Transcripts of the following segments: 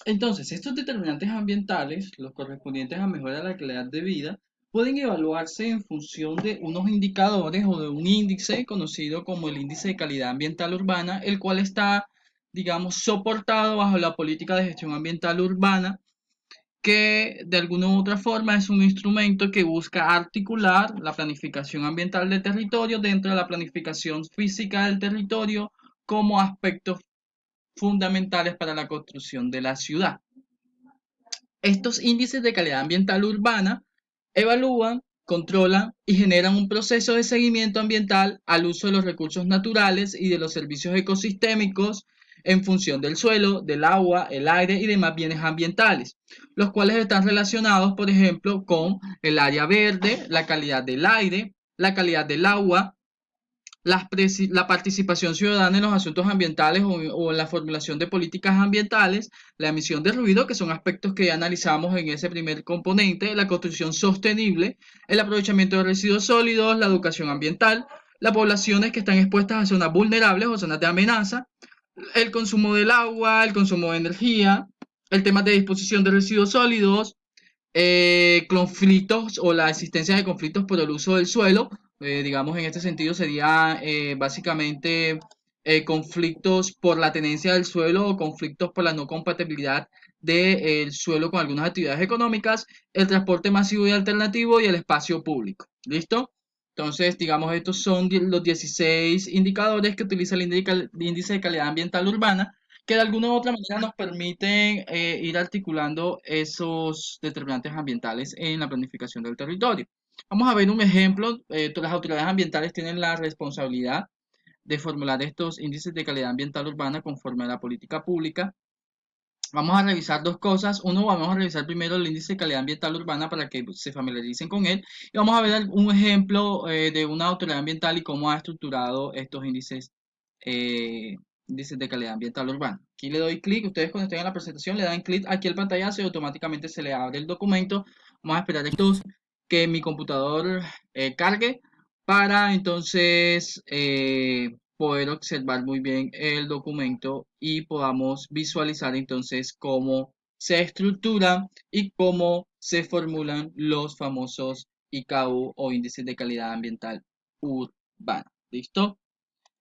Entonces, estos determinantes ambientales, los correspondientes a mejora de la calidad de vida, pueden evaluarse en función de unos indicadores o de un índice conocido como el índice de calidad ambiental urbana, el cual está, digamos, soportado bajo la política de gestión ambiental urbana, que de alguna u otra forma es un instrumento que busca articular la planificación ambiental del territorio dentro de la planificación física del territorio como aspectos fundamentales para la construcción de la ciudad. Estos índices de calidad ambiental urbana evalúan, controlan y generan un proceso de seguimiento ambiental al uso de los recursos naturales y de los servicios ecosistémicos en función del suelo, del agua, el aire y demás bienes ambientales, los cuales están relacionados, por ejemplo, con el área verde, la calidad del aire, la calidad del agua, la participación ciudadana en los asuntos ambientales o en la formulación de políticas ambientales, la emisión de ruido, que son aspectos que ya analizamos en ese primer componente, la construcción sostenible, el aprovechamiento de residuos sólidos, la educación ambiental, las poblaciones que están expuestas a zonas vulnerables o zonas de amenaza, el consumo del agua, el consumo de energía, el tema de disposición de residuos sólidos, conflictos o la existencia de conflictos por el uso del suelo, digamos en este sentido sería básicamente conflictos por la tenencia del suelo o conflictos por la no compatibilidad del suelo con algunas actividades económicas, el transporte masivo y alternativo y el espacio público. ¿Listo? Entonces, digamos, estos son los 16 indicadores que utiliza el índice de calidad ambiental urbana que de alguna u otra manera nos permiten ir articulando esos determinantes ambientales en la planificación del territorio. Vamos a ver un ejemplo. Las autoridades ambientales tienen la responsabilidad de formular estos índices de calidad ambiental urbana conforme a la política pública. Vamos a revisar dos cosas. Uno, vamos a revisar primero el índice de calidad ambiental urbana para que se familiaricen con él. Y vamos a ver un ejemplo de una autoridad ambiental y cómo ha estructurado estos eh, índices de calidad ambiental urbana. Aquí le doy clic. Ustedes cuando estén en la presentación le dan clic aquí al pantallazo y automáticamente se le abre el documento. Vamos a esperar estos que mi computador cargue para entonces poder observar muy bien el documento y podamos visualizar entonces cómo se estructura y cómo se formulan los famosos IKU o índices de calidad ambiental urbana. ¿Listo?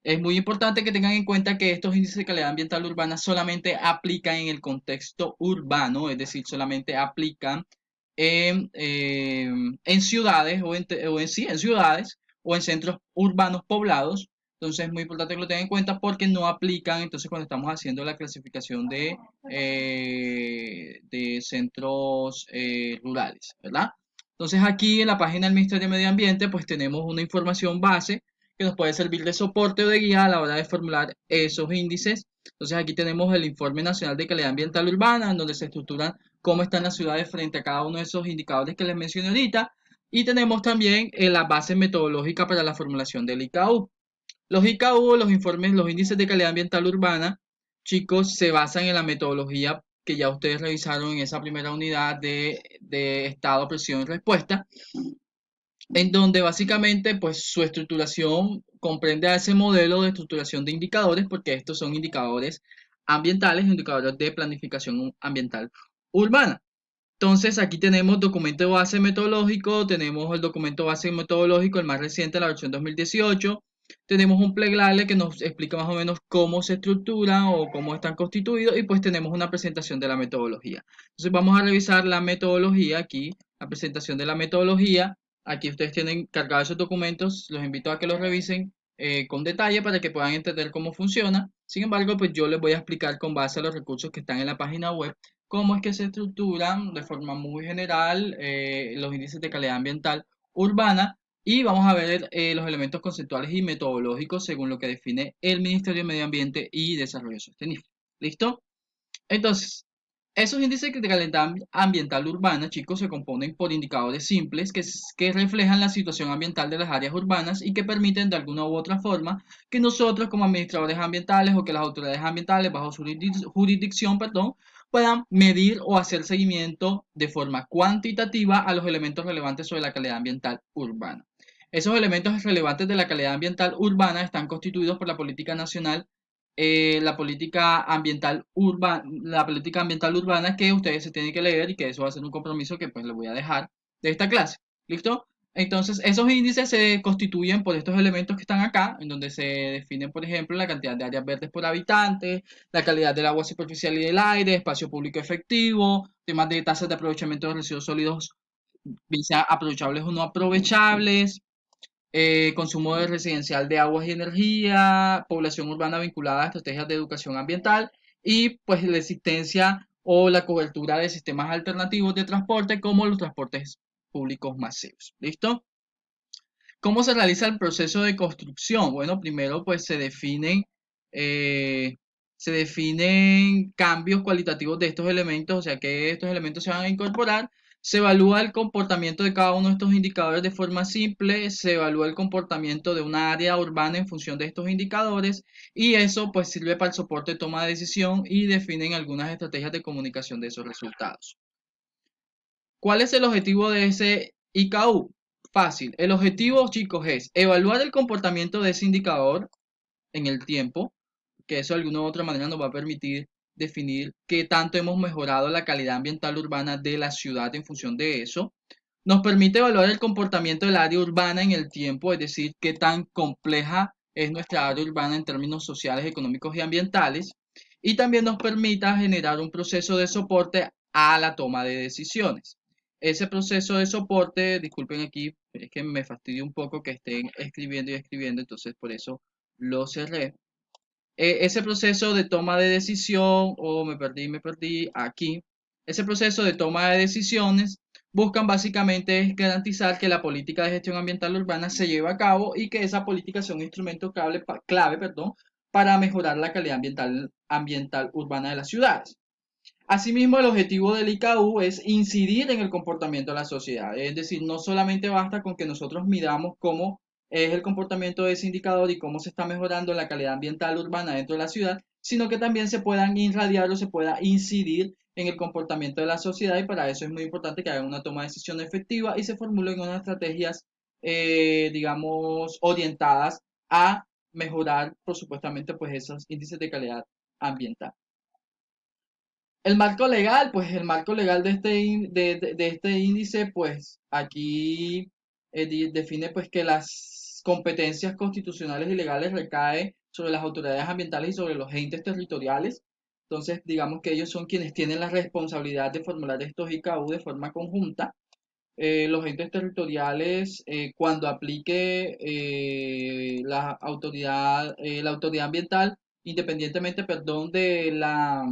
Es muy importante que tengan en cuenta que estos índices de calidad ambiental urbana solamente aplican en el contexto urbano, es decir, solamente aplican en ciudades en ciudades o en centros urbanos poblados. Entonces es muy importante que lo tengan en cuenta porque no aplican entonces cuando estamos haciendo la clasificación de centros rurales, ¿verdad? Entonces aquí en la página del Ministerio de Medio Ambiente pues tenemos una información base que nos puede servir de soporte o de guía a la hora de formular esos índices. Entonces aquí tenemos el Informe Nacional de Calidad Ambiental Urbana, en donde se estructuran cómo están las ciudades frente a cada uno de esos indicadores que les mencioné ahorita. Y tenemos también la base metodológica para la formulación del IKU. Los IKU, los informes, los índices de calidad ambiental urbana, chicos, se basan en la metodología que ya ustedes revisaron en esa primera unidad de estado, presión y respuesta, en donde básicamente pues su estructuración comprende a ese modelo de estructuración de indicadores, porque estos son indicadores ambientales, indicadores de planificación ambiental urbana. Entonces aquí tenemos documento base metodológico, tenemos el documento base metodológico, el más reciente, la versión 2018. Tenemos un plegable que nos explica más o menos cómo se estructuran o cómo están constituidos y pues tenemos una presentación de la metodología. Entonces vamos a revisar la metodología aquí, la presentación de la metodología. Aquí ustedes tienen cargados esos documentos, los invito a que los revisen con detalle para que puedan entender cómo funciona. Sin embargo, pues yo les voy a explicar con base a los recursos que están en la página web cómo es que se estructuran de forma muy general los índices de calidad ambiental urbana y vamos a ver los elementos conceptuales y metodológicos según lo que define el Ministerio de Medio Ambiente y Desarrollo Sostenible. ¿Listo? Entonces, esos índices de calidad ambiental urbana, chicos, se componen por indicadores simples que reflejan la situación ambiental de las áreas urbanas y que permiten de alguna u otra forma que nosotros como administradores ambientales o que las autoridades ambientales bajo su jurisdicción, perdón, puedan medir o hacer seguimiento de forma cuantitativa a los elementos relevantes sobre la calidad ambiental urbana. Esos elementos relevantes de la calidad ambiental urbana están constituidos por la Política Nacional la política ambiental urbana que ustedes se tienen que leer y que eso va a ser un compromiso que pues les voy a dejar de esta clase. ¿Listo? Entonces, esos índices se constituyen por estos elementos que están acá, en donde se definen, por ejemplo, la cantidad de áreas verdes por habitante, la calidad del agua superficial y del aire, espacio público efectivo, temas de tasas de aprovechamiento de residuos sólidos, bien sea aprovechables o no aprovechables, consumo de residencial de aguas y energía, población urbana vinculada a estrategias de educación ambiental y pues la existencia o la cobertura de sistemas alternativos de transporte como los transportes públicos masivos. ¿Listo? ¿Cómo se realiza el proceso de construcción? Bueno, primero pues eh, se definen cambios cualitativos de estos elementos, o sea que estos elementos se van a incorporar. Se evalúa el comportamiento de cada uno de estos indicadores de forma simple, se evalúa el comportamiento de una área urbana en función de estos indicadores y eso pues sirve para el soporte de toma de decisión y definen algunas estrategias de comunicación de esos resultados. ¿Cuál es el objetivo de ese IKU? Fácil. El objetivo, chicos, es evaluar el comportamiento de ese indicador en el tiempo, que eso de alguna u otra manera nos va a permitir definir qué tanto hemos mejorado la calidad ambiental urbana de la ciudad en función de eso. Nos permite evaluar el comportamiento del área urbana en el tiempo, es decir, qué tan compleja es nuestra área urbana en términos sociales, económicos y ambientales. Y también nos permita generar un proceso de soporte a la toma de decisiones. Ese proceso de soporte, disculpen aquí, es que me fastidia un poco que estén escribiendo y escribiendo, entonces por eso lo cerré. Ese proceso de toma de decisión, o me perdí aquí, ese proceso de toma de decisiones buscan básicamente es garantizar que la política de gestión ambiental urbana se lleve a cabo y que esa política sea un instrumento clave, perdón, para mejorar la calidad ambiental urbana de las ciudades. Asimismo, el objetivo del IKU es incidir en el comportamiento de la sociedad. Es decir, no solamente basta con que nosotros midamos cómo es el comportamiento de ese indicador y cómo se está mejorando la calidad ambiental urbana dentro de la ciudad, sino que también se puedan irradiar o se pueda incidir en el comportamiento de la sociedad y para eso es muy importante que hagan una toma de decisión efectiva y se formulen unas estrategias, digamos, orientadas a mejorar, por supuestamente, pues esos índices de calidad ambiental. El marco legal, pues el marco legal de de este índice, pues aquí define pues que las competencias constitucionales y legales recae sobre las autoridades ambientales y sobre los entes territoriales. Entonces, digamos que ellos son quienes tienen la responsabilidad de formular estos IKU de forma conjunta. Los entes territoriales, cuando aplique la autoridad ambiental, independientemente, perdón, de la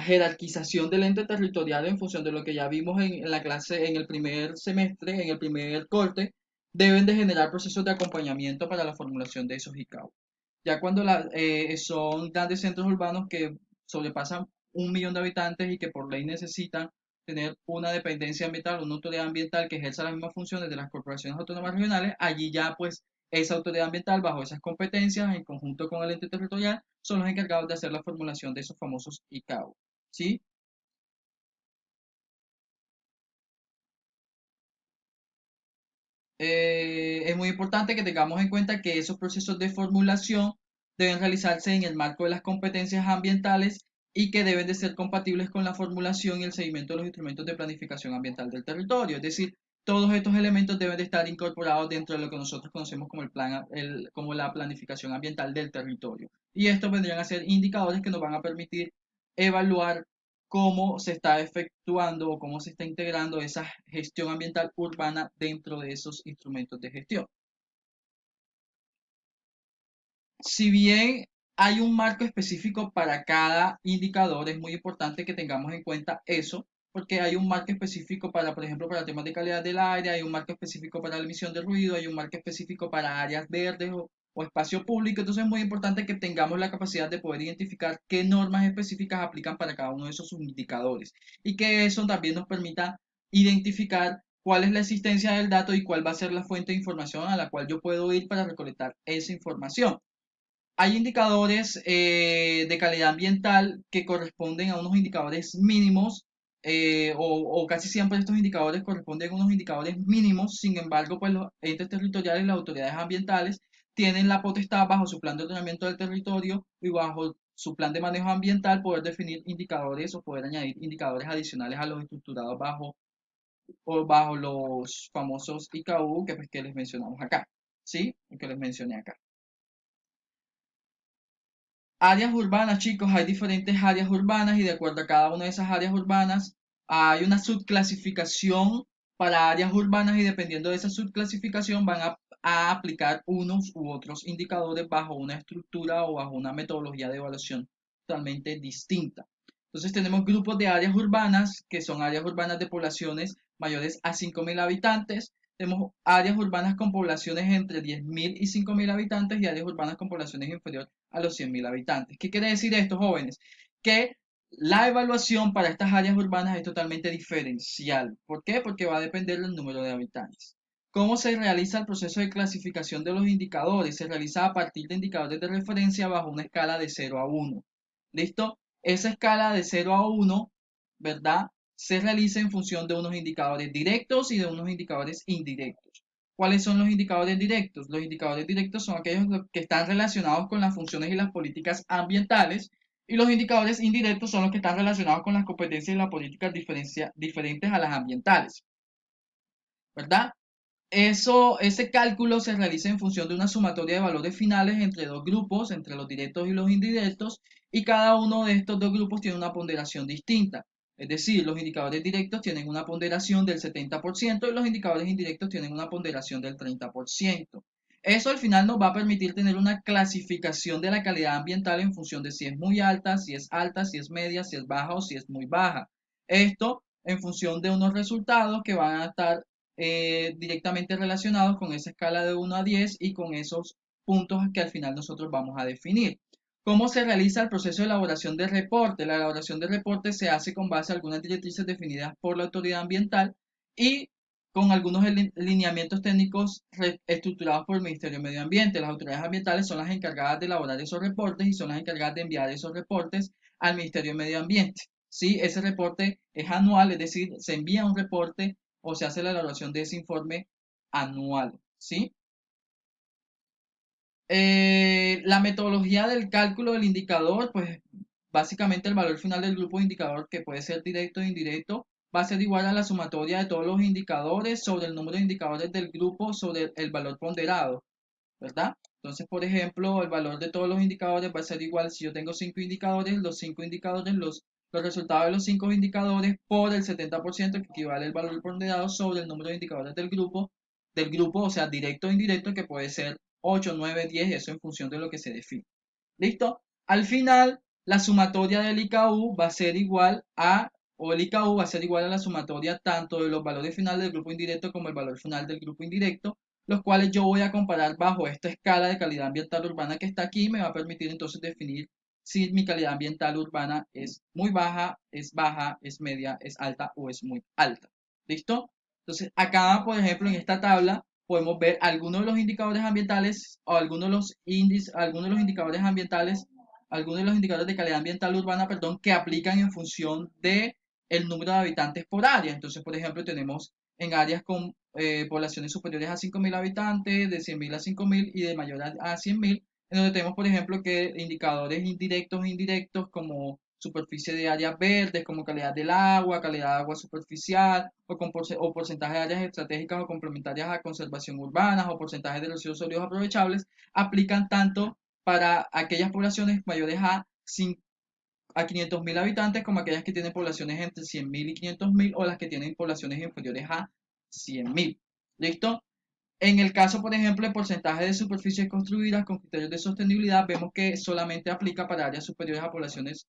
jerarquización del ente territorial en función de lo que ya vimos en la clase, en el primer semestre, en el primer corte, deben de generar procesos de acompañamiento para la formulación de esos ICAO. Ya cuando son grandes centros urbanos que sobrepasan 1 millón de habitantes y que por ley necesitan tener una dependencia ambiental, una autoridad ambiental que ejerza las mismas funciones de las corporaciones autónomas regionales, allí ya pues esa autoridad ambiental bajo esas competencias en conjunto con el ente territorial son los encargados de hacer la formulación de esos famosos ICAO. ¿Sí? Es muy importante que tengamos en cuenta que esos procesos de formulación deben realizarse en el marco de las competencias ambientales y que deben de ser compatibles con la formulación y el seguimiento de los instrumentos de planificación ambiental del territorio. Es decir, todos estos elementos deben de estar incorporados dentro de lo que nosotros conocemos como como la planificación ambiental del territorio. Y estos vendrían a ser indicadores que nos van a permitir evaluar cómo se está efectuando o cómo se está integrando esa gestión ambiental urbana dentro de esos instrumentos de gestión. Si bien hay un marco específico para cada indicador, es muy importante que tengamos en cuenta eso, porque hay un marco específico para, por ejemplo, para temas de calidad del aire, hay un marco específico para la emisión de ruido, hay un marco específico para áreas verdes o espacio público, entonces es muy importante que tengamos la capacidad de poder identificar qué normas específicas aplican para cada uno de esos indicadores y que eso también nos permita identificar cuál es la existencia del dato y cuál va a ser la fuente de información a la cual yo puedo ir para recolectar esa información. Hay indicadores de calidad ambiental que corresponden a unos indicadores mínimos o casi siempre estos indicadores corresponden a unos indicadores mínimos, sin embargo, pues los entes territoriales, las autoridades ambientales tienen la potestad bajo su plan de ordenamiento del territorio y bajo su plan de manejo ambiental poder definir indicadores o poder añadir indicadores adicionales a los estructurados bajo los famosos IKU que, pues, que les mencionamos acá, ¿sí? Que les mencioné acá. Áreas urbanas, chicos, hay diferentes áreas urbanas y de acuerdo a cada una de esas áreas urbanas hay una subclasificación para áreas urbanas y dependiendo de esa subclasificación van a aplicar unos u otros indicadores bajo una estructura o bajo una metodología de evaluación totalmente distinta. Entonces tenemos grupos de áreas urbanas que son áreas urbanas de poblaciones mayores a 5.000 habitantes. Tenemos áreas urbanas con poblaciones entre 10.000 y 5.000 habitantes y áreas urbanas con poblaciones inferiores a los 100.000 habitantes. ¿Qué quiere decir esto, jóvenes? Que la evaluación para estas áreas urbanas es totalmente diferencial. ¿Por qué? Porque va a depender del número de habitantes. ¿Cómo se realiza el proceso de clasificación de los indicadores? Se realiza a partir de indicadores de referencia bajo una escala de 0 a 1. ¿Listo? Esa escala de 0 a 1, ¿verdad? Se realiza en función de unos indicadores directos y de unos indicadores indirectos. ¿Cuáles son los indicadores directos? Los indicadores directos son aquellos que están relacionados con las funciones y las políticas ambientales y los indicadores indirectos son los que están relacionados con las competencias y las políticas diferentes a las ambientales, ¿verdad? Ese cálculo se realiza en función de una sumatoria de valores finales entre dos grupos, entre los directos y los indirectos, y cada uno de estos dos grupos tiene una ponderación distinta. Es decir, los indicadores directos tienen una ponderación del 70% y los indicadores indirectos tienen una ponderación del 30%. Eso al final nos va a permitir tener una clasificación de la calidad ambiental en función de si es muy alta, si es media, si es baja o si es muy baja. Esto en función de unos resultados que van a estar directamente relacionados con esa escala de 1 a 10 y con esos puntos que al final nosotros vamos a definir. ¿Cómo se realiza el proceso de elaboración de reporte? La elaboración de reporte se hace con base a algunas directrices definidas por la autoridad ambiental y con algunos lineamientos técnicos estructurados por el Ministerio de Medio Ambiente. Las autoridades ambientales son las encargadas de elaborar esos reportes y son las encargadas de enviar esos reportes al Ministerio de Medio Ambiente. ¿Sí? Ese reporte es anual, es decir, se envía un reporte o se hace la elaboración de ese informe anual, ¿sí? La metodología del cálculo del indicador, pues básicamente el valor final del grupo de indicador, que puede ser directo o indirecto, va a ser igual a la sumatoria de todos los indicadores sobre el número de indicadores del grupo sobre el valor ponderado, ¿verdad? Entonces, por ejemplo, el valor de todos los indicadores va a ser igual si yo tengo 5 indicadores, los resultados de los 5 indicadores por el 70%, que equivale al valor ponderado sobre el número de indicadores del grupo, o sea, directo o indirecto, que puede ser 8, 9, 10, eso en función de lo que se define. ¿Listo? Al final, la sumatoria del IKU va a ser igual a, o el IKU va a ser igual a la sumatoria tanto de los valores finales del grupo indirecto como el valor final del grupo indirecto, los cuales yo voy a comparar bajo esta escala de calidad ambiental urbana que está aquí, me va a permitir entonces definir si mi calidad ambiental urbana es muy baja, es media, es alta o es muy alta. ¿Listo? Entonces, acá, por ejemplo, en esta tabla podemos ver algunos de los indicadores ambientales o algunos de los índices, algunos de los indicadores ambientales, algunos de los indicadores de calidad ambiental urbana, perdón, que aplican en función de el número de habitantes por área. Entonces, por ejemplo, tenemos en áreas con poblaciones superiores a 5.000 habitantes, de 100.000 a 5.000 y de mayor a 100.000, en donde tenemos, por ejemplo, que indicadores indirectos e indirectos como superficie de áreas verdes, como calidad del agua, calidad de agua superficial, o porcentaje de áreas estratégicas o complementarias a conservación urbanas, o porcentaje de residuos sólidos aprovechables, aplican tanto para aquellas poblaciones mayores a 500.000 habitantes como aquellas que tienen poblaciones entre 100.000 y 500.000 o las que tienen poblaciones inferiores a 100.000. ¿Listo? En el caso, por ejemplo, de porcentaje de superficies construidas con criterios de sostenibilidad, vemos que solamente aplica para áreas superiores a poblaciones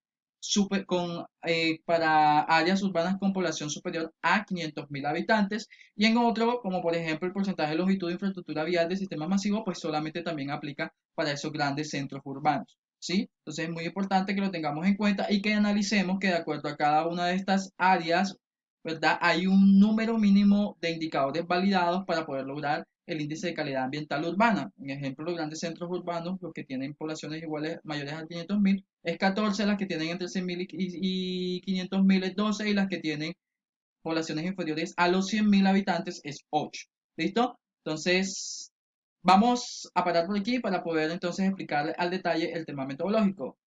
para áreas urbanas con población superior a 500.000 habitantes y en otro, como por ejemplo el porcentaje de longitud de infraestructura vial de sistema masivo, pues solamente también aplica para esos grandes centros urbanos, ¿sí? Entonces es muy importante que lo tengamos en cuenta y que analicemos que de acuerdo a cada una de estas áreas, ¿verdad? Hay un número mínimo de indicadores validados para poder lograr el índice de calidad ambiental urbana. En ejemplo, los grandes centros urbanos, los que tienen poblaciones iguales, mayores a 500.000, es 14, las que tienen entre 100.000 y 500.000 es 12, y las que tienen poblaciones inferiores a los 100.000 habitantes es 8. ¿Listo? Entonces, Vamos a parar por aquí para poder entonces explicar al detalle el tema metodológico.